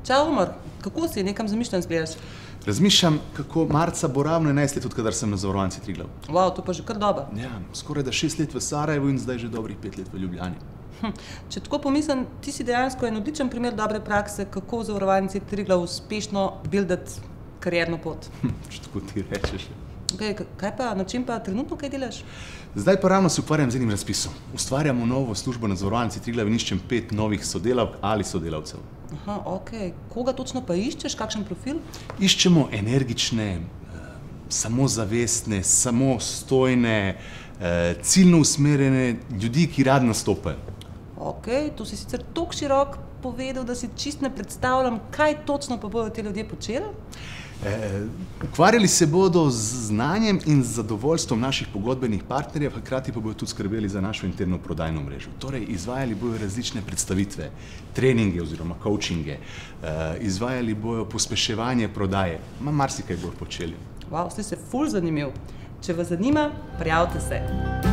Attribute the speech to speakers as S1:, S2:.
S1: Čau, Omar, kako si? Nekam zamišljen zgledaš?
S2: Razmišljam, kako marca bo ravno 11 let, odkadar sem na Zavarovalnici Triglav.
S1: Wow, to pa že kar dobro.
S2: Ja, skoraj da 6 let v Sarajevu in zdaj že dobrih 5 let v Ljubljani.
S1: Če tako pomislim, ti si dejansko en odličen primer dobre prakse, kako v Zavarovalnici Triglav uspešno buildati karierno pot.
S2: Če tako ti rečeš.
S1: Okay, kaj pa, na čem pa trenutno kaj delaš?
S2: Zdaj pa ravno se ukvarjam z enim razpisom. Ustvarjamo novo službo na Zavarovalnici Triglav in iščem 5 novih sodelavk ali sodelavcev.
S1: Aha, ok. Koga točno pa iščeš? Kakšen profil?
S2: Iščemo energične, samozavestne, samostojne, ciljno usmerjene ljudi, ki radi nastopajo.
S1: Ok, to si sicer toliko širok povedal, da si čist ne predstavljam, kaj točno pa bodo ti ljudje počeli?
S2: Ukvarjali se bodo z znanjem in z zadovoljstvom naših pogodbenih partnerjev, hkrati pa bodo tudi skrbeli za našo interno prodajno mrežo. Torej, izvajali bodo različne predstavitve, treninge oziroma coachinge, izvajali bodo pospeševanje prodaje, marsikaj bodo počeli.
S1: Wow, ste se ful zanimiv. Če vas zanima, prijavite se.